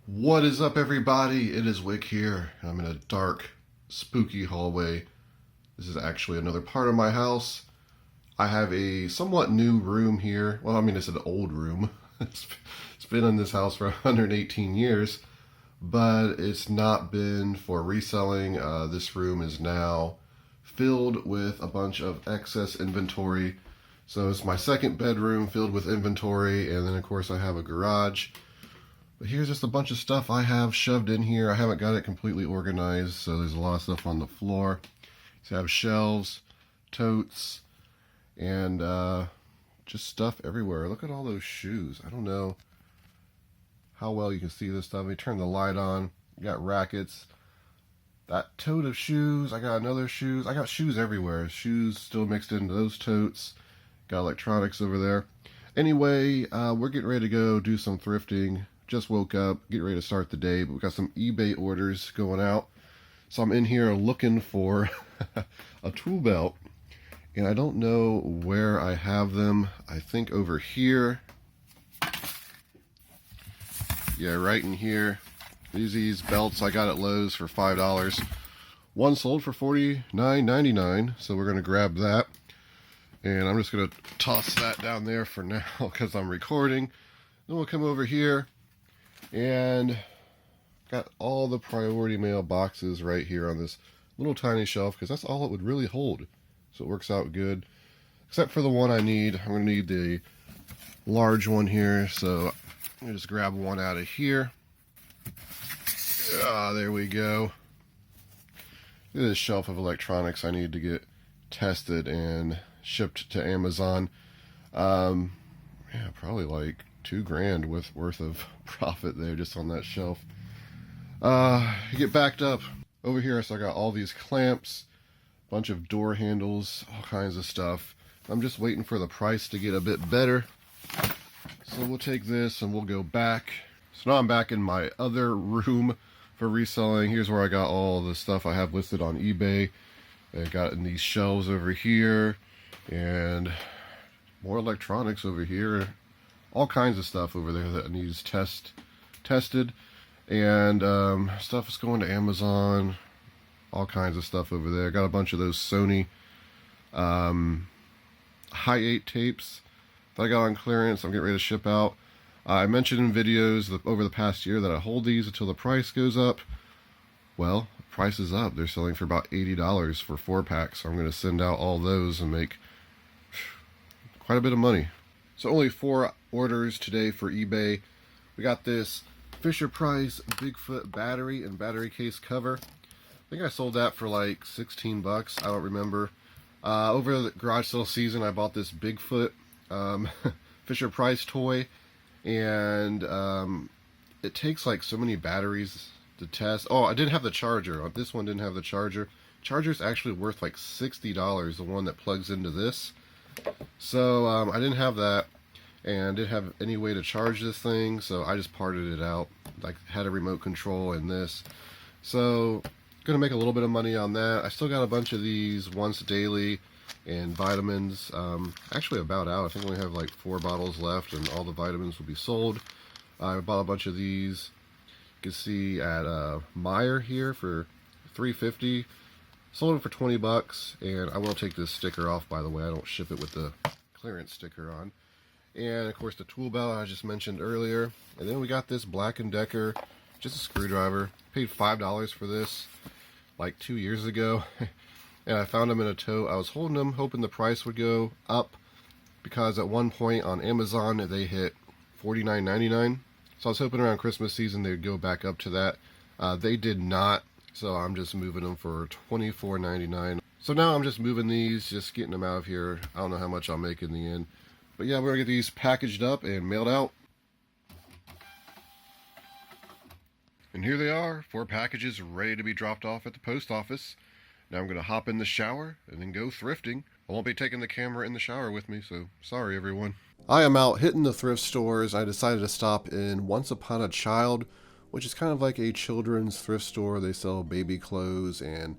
What is up, everybody? It is Wick here. I'm in a dark, spooky hallway. This is actually another part of my house. I have a somewhat new room here. Well, I mean, it's an old room. It's been in this house for 118 years, but it's not been for reselling. This room is now filled with a bunch of excess inventory. So it's my second bedroom filled with inventory, and then of course I have a garage. But here's just a bunch of stuff I have shoved in here. I haven't got it completely organized, so there's a lot of stuff on the floor. So I have shelves, totes, and just stuff everywhere. Look at all those shoes. I don't know how well you can see this stuff. Let me turn the light on. You got rackets. That tote of shoes. I got another shoes. I got shoes everywhere. Shoes still mixed into those totes. Got electronics over there. Anyway, we're getting ready to go do some thrifting. Just woke up, getting ready to start the day, but we got some eBay orders going out. So I'm in here looking for a tool belt, and I don't know where I have them. I think over here. Yeah, right in here. These belts I got at Lowe's for $5. One sold for $49.99, so we're going to grab that. And I'm just going to toss that down there for now because I'm recording. Then we'll come over here. And got all the priority mail boxes right here on this little tiny shelf because that's all it would really hold. So it works out good. Except for the one I need. I'm going to need the large one here. So I'm going to just grab one out of here. Ah, there we go. Look at this shelf of electronics I need to get tested and shipped to Amazon. Yeah, probably like $2,000 worth of profit there just on that shelf. You get backed up over here. So I got all these clamps, bunch of door handles, all kinds of stuff. I'm just waiting for the price to get a bit better. So we'll take this and we'll go back. So now I'm back in my other room for reselling. Here's where I got all the stuff I have listed on eBay. I got in these shelves over here and more electronics over here. All kinds of stuff over there that needs tested, and stuff is going to Amazon. All kinds of stuff over there. Got a bunch of those Sony high 8 tapes that I got on clearance. I'm getting ready to ship out. I mentioned in videos over the past year that I hold these until the price goes up. Well, the price is up. They're selling for about $80 for 4-packs. So I'm going to send out all those and make quite a bit of money. So only 4 orders today for eBay. We got this Fisher-Price Bigfoot battery and battery case cover. I think I sold that for like 16 bucks. I don't remember. Over the garage sale season, I bought this Bigfoot Fisher-Price toy, and it takes like so many batteries to test. Oh, I didn't have the charger. This one didn't have the charger. Charger's actually worth like $60, the one that plugs into this. So I didn't have that, and didn't have any way to charge this thing, so I just parted it out. Like, had a remote control in this. So gonna make a little bit of money on that. I still got a bunch of these Once Daily and vitamins. Actually about out. I think we only have like 4 bottles left and all the vitamins will be sold. I bought a bunch of these. You can see at Meijer here for $3.50. Sold them for 20 bucks, and I will take this sticker off, by the way. I don't ship it with the clearance sticker on. And of course the tool belt I just mentioned earlier. And then we got this Black & Decker, just a screwdriver. Paid $5 for this like 2 years ago. And I found them in a tote. I was holding them, hoping the price would go up, because at one point on Amazon they hit $49.99. So I was hoping around Christmas season they'd go back up to that. They did not. So I'm just moving them for $24.99. So now I'm just moving these, just getting them out of here. I don't know how much I'll make in the end. But yeah, we're going to get these packaged up and mailed out. And here they are, 4 packages ready to be dropped off at the post office. Now I'm going to hop in the shower and then go thrifting. I won't be taking the camera in the shower with me, so sorry everyone. I am out hitting the thrift stores. I decided to stop in Once Upon a Child, which is kind of like a children's thrift store. They sell baby clothes and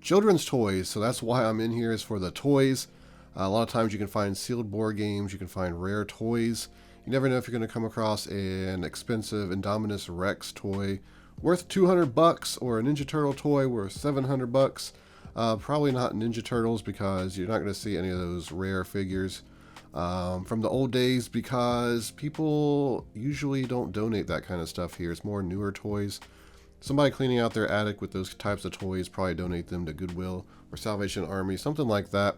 children's toys, so that's why I'm in here, is for the toys. A lot of times you can find sealed board games, you can find rare toys, You never know if you're going to come across an expensive Indominus Rex toy worth $200 or a Ninja Turtle toy worth $700. Probably not Ninja Turtles, because you're not going to see any of those rare figures from the old days, because people usually don't donate that kind of stuff here. It's more newer toys. Somebody cleaning out their attic with those types of toys probably donate them to Goodwill or Salvation Army, something like that.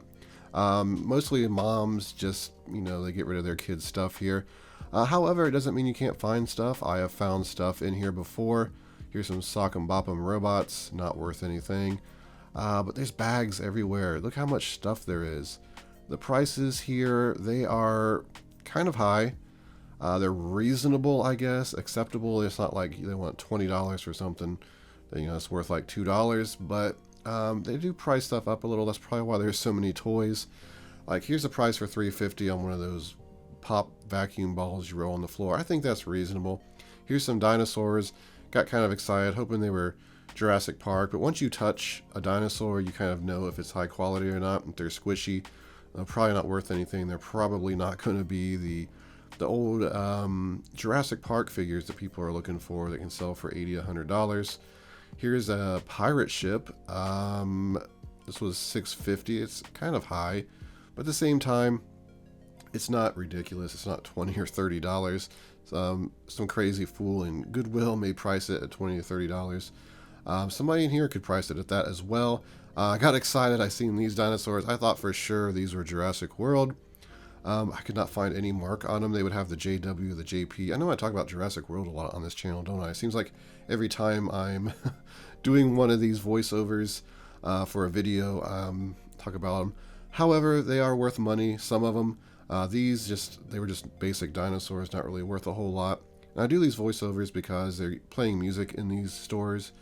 Mostly moms just, they get rid of their kids' stuff here. However, it doesn't mean you can't find stuff. I have found stuff in here before. Here's some Sock 'em Bop 'em robots, not worth anything. But there's bags everywhere. Look how much stuff there is. The prices here, they are kind of high. They're reasonable, I guess, acceptable. It's not like they want $20 for something that, it's worth like $2. But they do price stuff up a little. That's probably why there's so many toys. Like, here's a price for $3.50 on one of those pop vacuum balls you roll on the floor. I think that's reasonable. Here's some dinosaurs. Got kind of excited, hoping they were Jurassic Park. But once you touch a dinosaur, you kind of know if it's high quality or not. If they're squishy, they're probably not worth anything. They're probably not going to be the old Jurassic Park figures that people are looking for that can sell for $80, $100. Here's a pirate ship. This was $6.50. It's kind of high, but at the same time, it's not ridiculous. It's not $20 or $30. Some crazy fool in Goodwill may price it at $20 or $30. Somebody in here could price it at that as well. I got excited. I seen these dinosaurs. I thought for sure these were Jurassic World. I could not find any mark on them. They would have the JW, the JP. I know I talk about Jurassic World a lot on this channel, don't I? It seems like every time I'm doing one of these voiceovers for a video, talk about them. However, they are worth money, some of them. They were just basic dinosaurs, not really worth a whole lot. And I do these voiceovers because they're playing music in these stores,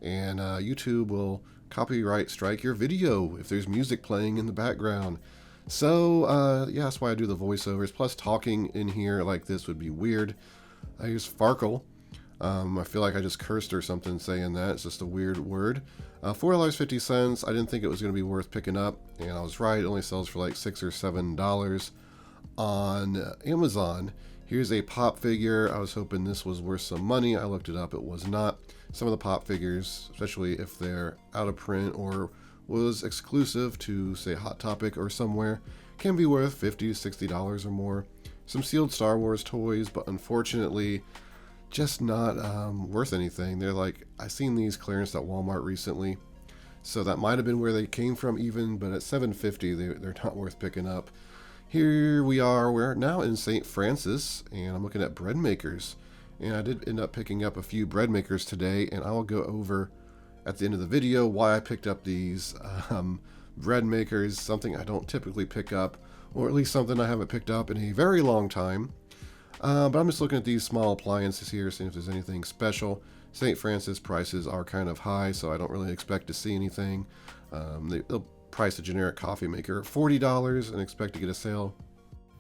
and YouTube will copyright strike your video if there's music playing in the background. So, yeah, that's why I do the voiceovers. Plus, talking in here like this would be weird. I use Farkle. I feel like I just cursed or something saying that. It's just a weird word. $4.50. I didn't think it was going to be worth picking up, and I was right. It only sells for like $6 or $7 on Amazon. Here's a pop figure. I was hoping this was worth some money. I looked it up. It was not. Some of the pop figures, especially if they're out of print or was exclusive to, say, Hot Topic or somewhere, can be worth $50 to $60 or more. Some sealed Star Wars toys, but unfortunately just not worth anything. They're like, I seen these clearance at Walmart recently, so that might have been where they came from even, but at $7.50 they're not worth picking up. Here we are, we're now in St. Francis, and I'm looking at bread makers, and I did end up picking up a few bread makers today, and I will go over at the end of the video why I picked up these bread makers, something I don't typically pick up, or at least something I haven't picked up in a very long time. But I'm just looking at these small appliances here, seeing if there's anything special. St. Francis prices are kind of high, so I don't really expect to see anything. They'll price a generic coffee maker $40 and expect to get a sale.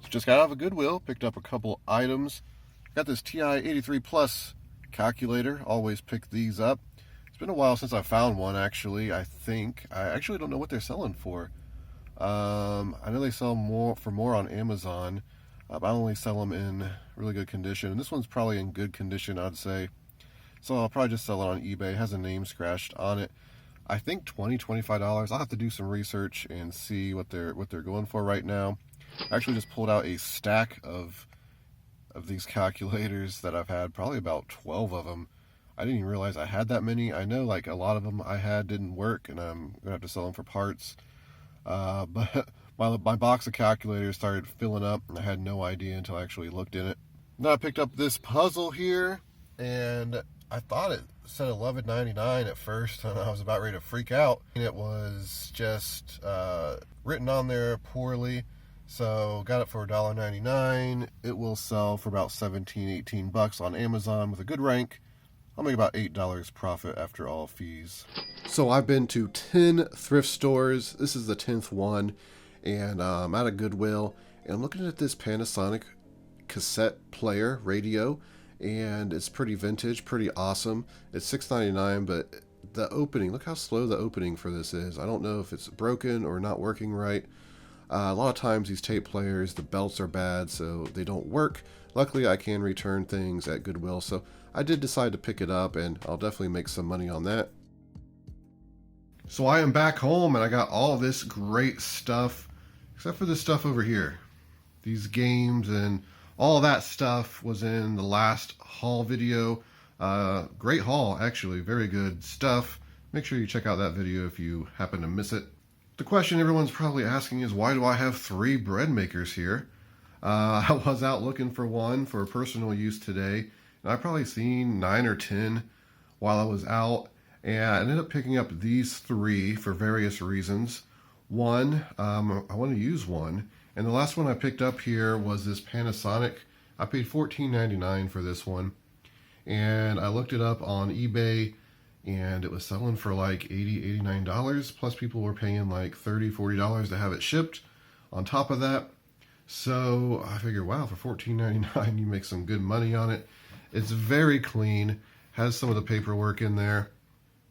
So just got out of a Goodwill, picked up a couple items. Got this TI 83 Plus calculator, always pick these up. It's been a while since I found one, actually. I actually don't know what they're selling for. I know they sell for more on Amazon. I only sell them in really good condition, and this one's probably in good condition, I'd say. So I'll probably just sell it on eBay. It has a name scratched on it. I think $20, $25. I'll have to do some research and see what they're going for right now. I actually just pulled out a stack of these calculators that I've had, probably about 12 of them. I didn't even realize I had that many. I know like a lot of them I had didn't work, and I'm gonna have to sell them for parts. But my box of calculators started filling up, and I had no idea until I actually looked in it. Now I picked up this puzzle here, and I thought it said $11.99 at first, and I was about ready to freak out. And it was just written on there poorly, so got it for $1.99. It will sell for about $17, $18 on Amazon with a good rank. I'll make about $8 profit after all fees. So I've been to 10 thrift stores. This is the 10th one, and I'm at a Goodwill, and I'm looking at this Panasonic cassette player radio, and it's pretty vintage, pretty awesome. It's $6.99, but the opening, look how slow the opening for this is. I don't know if it's broken or not working right. A lot of times these tape players, the belts are bad, so they don't work. Luckily, I can return things at Goodwill, so I did decide to pick it up, and I'll definitely make some money on that. So I am back home, and I got all this great stuff, except for this stuff over here. These games and all that stuff was in the last haul video. Great haul, actually, very good stuff. Make sure you check out that video if you happen to miss it. The question everyone's probably asking is, why do I have 3 bread makers here? I was out looking for one for personal use today, and I probably seen 9 or 10 while I was out, and I ended up picking up these 3 for various reasons. One, I want to use one, and the last one I picked up here was this Panasonic. I paid $14.99 for this one, and I looked it up on eBay, and it was selling for like $80, $89, plus people were paying like $30, $40 to have it shipped on top of that. So I figured, wow, for $14.99 you make some good money on it. It's very clean, has some of the paperwork in there.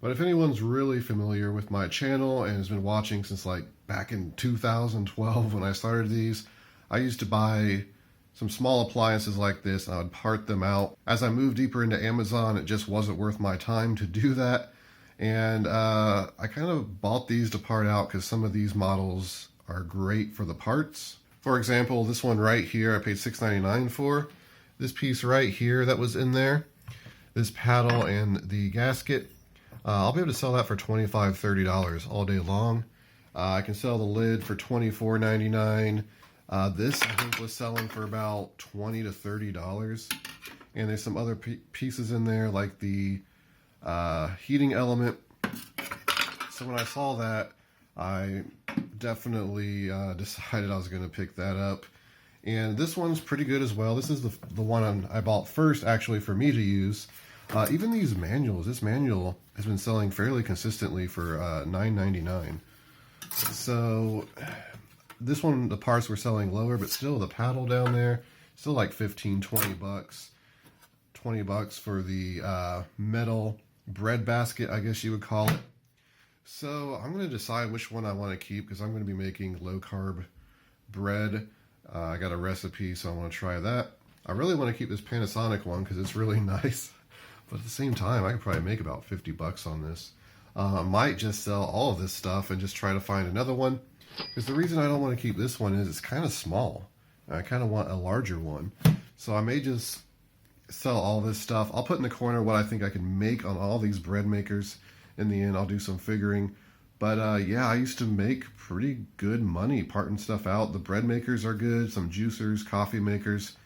But if anyone's really familiar with my channel and has been watching since like back in 2012 when I started these, I used to buy some small appliances like this, and I would part them out. As I moved deeper into Amazon, it just wasn't worth my time to do that. And I kind of bought these to part out because some of these models are great for the parts. For example, this one right here, I paid $6.99 for. This piece right here that was in there, this paddle and the gasket, I'll be able to sell that for $25, $30 all day long. I can sell the lid for $24.99. This, I think, was selling for about $20 to $30. And there's some other pieces in there, like the heating element. So when I saw that, I definitely decided I was going to pick that up. And this one's pretty good as well. This is the one I bought first, actually, for me to use. Even these manuals, this manual has been selling fairly consistently for $9.99. So this one, the parts were selling lower, but still the paddle down there, still like 15, 20 bucks. 20 bucks for the metal bread basket, I guess you would call it. So I'm going to decide which one I want to keep because I'm going to be making low carb bread. I got a recipe, so I want to try that. I really want to keep this Panasonic one because it's really nice. But at the same time, I could probably make about 50 bucks on this. I might just sell all of this stuff and just try to find another one. Because the reason I don't want to keep this one is it's kind of small. I kind of want a larger one. So I may just sell all this stuff. I'll put in the corner what I think I can make on all these bread makers. In the end, I'll do some figuring. But yeah, I used to make pretty good money parting stuff out. The bread makers are good. Some juicers, coffee makers.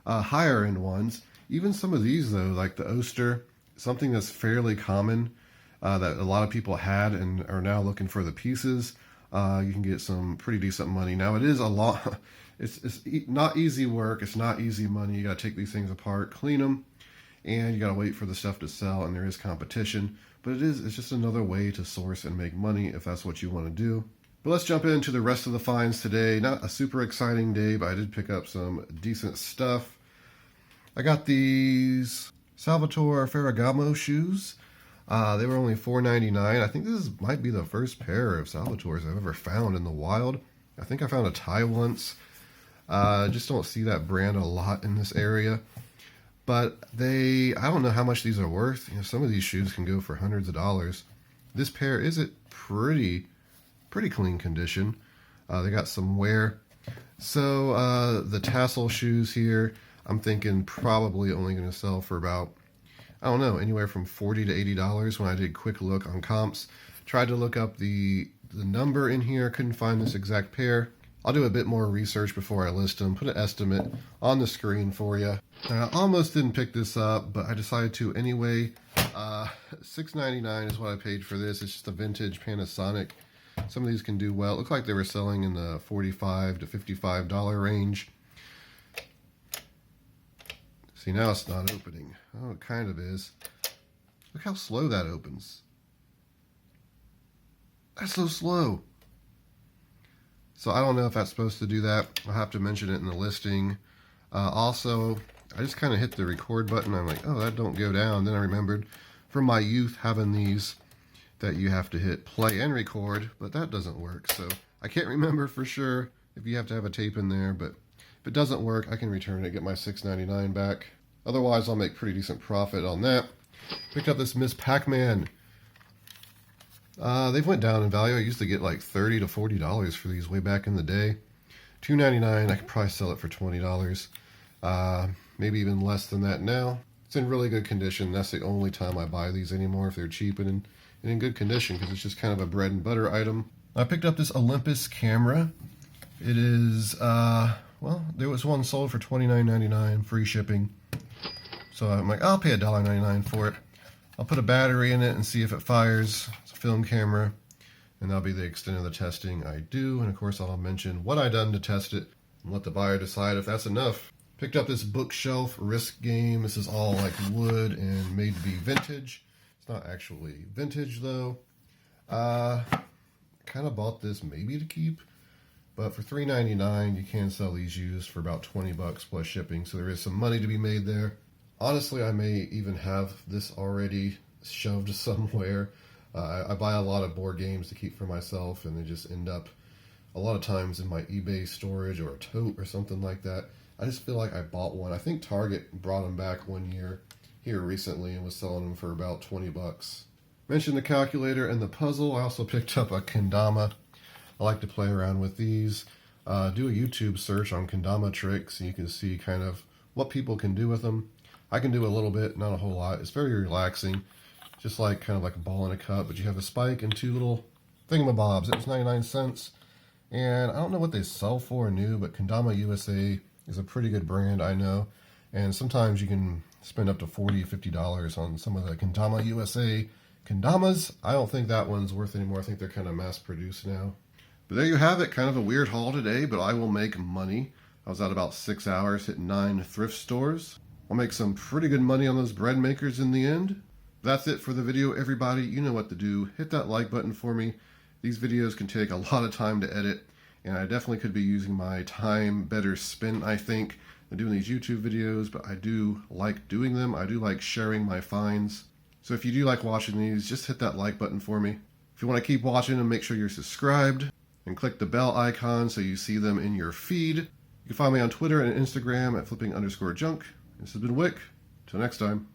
Higher end ones. Even some of these, though, like the Oster, something that's fairly common that a lot of people had and are now looking for the pieces. You can get some pretty decent money. Now, it is a lot. It's not easy work. It's not easy money. You got to take these things apart, clean them, and you got to wait for the stuff to sell, and there is competition. But it's just another way to source and make money if that's what you want to do. But let's jump into the rest of the finds today. Not a super exciting day, but I did pick up some decent stuff. I got these Salvatore Ferragamo shoes. They were only $4.99. I think this might be the first pair of Salvatores I've ever found in the wild. I think I found a tie once. Just don't see that brand a lot in this area. But I don't know how much these are worth. You know, some of these shoes can go for hundreds of dollars. This pair is at pretty clean condition. They got some wear. So the tassel shoes here, I'm thinking probably only going to sell for about, I don't know, anywhere from $40 to $80 when I did a quick look on comps. Tried to look up the number in here, couldn't find this exact pair. I'll do a bit more research before I list them, put an estimate on the screen for you. I almost didn't pick this up, but I decided to anyway. $6.99 is what I paid for this. It's just a vintage Panasonic. Some of these can do well. It looked like they were selling in the $45 to $55 range. See, now it's not opening. Oh, it kind of is. Look how slow that opens. That's so slow. So I don't know if that's supposed to do that. I'll have to mention it in the listing. Also, I just kind of hit the record button. I'm like, oh, that don't go down. Then I remembered from my youth having these that you have to hit play and record, but that doesn't work. So I can't remember for sure if you have to have a tape in there, but If it doesn't work, I can return it, get my $6.99 back. Otherwise, I'll make pretty decent profit on that. Picked up this Miss Pac-Man. They've went down in value. I used to get like $30 to $40 for these way back in the day. $2.99, I could probably sell it for $20. Maybe even less than that now. It's in really good condition. That's the only time I buy these anymore, if they're cheap and in good condition, because it's just kind of a bread and butter item. I picked up this Olympus camera. It is, well, there was one sold for $29.99, free shipping. So I'm like, I'll pay $1.99 for it. I'll put a battery in it and see if it fires. It's a film camera, and that'll be the extent of the testing I do. And of course, I'll mention what I done to test it and let the buyer decide if that's enough. Picked up this bookshelf Risk game. This is all like wood and made to be vintage. It's not actually vintage though. Kind of bought this maybe to keep, but for $3.99 you can sell these used for about 20 bucks plus shipping. So there is some money to be made there. Honestly, I may even have this already shoved somewhere. I buy a lot of board games to keep for myself, and they just end up a lot of times in my eBay storage or a tote or something like that. I just feel like I bought one. I think Target brought them back one year here recently and was selling them for about 20 bucks. Mentioned the calculator and the puzzle. I also picked up a kendama. I like to play around with these. Do a YouTube search on kendama tricks, and you can see kind of what people can do with them. I can do a little bit, not a whole lot. It's very relaxing, just like kind of like a ball in a cup, but you have a spike and two little thingamabobs. It was 99 cents, and I don't know what they sell for new, but Kendama USA is a pretty good brand, I know, and sometimes you can spend up to $40, $50 on some of the Kendama USA kendamas. I don't think that one's worth anymore. I think they're kind of mass-produced now. But there you have it, kind of a weird haul today, but I will make money. I was out about 6 hours, hitting 9 thrift stores. I'll make some pretty good money on those bread makers in the end. That's it for the video, everybody. You know what to do. Hit that like button for me. These videos can take a lot of time to edit, and I definitely could be using my time better spent, I think, than doing these YouTube videos, but I do like doing them. I do like sharing my finds. So if you do like watching these, just hit that like button for me. If you want to keep watching them, make sure you're subscribed and click the bell icon so you see them in your feed. You can find me on Twitter and Instagram at flipping_junk. This has been Wick. Till next time.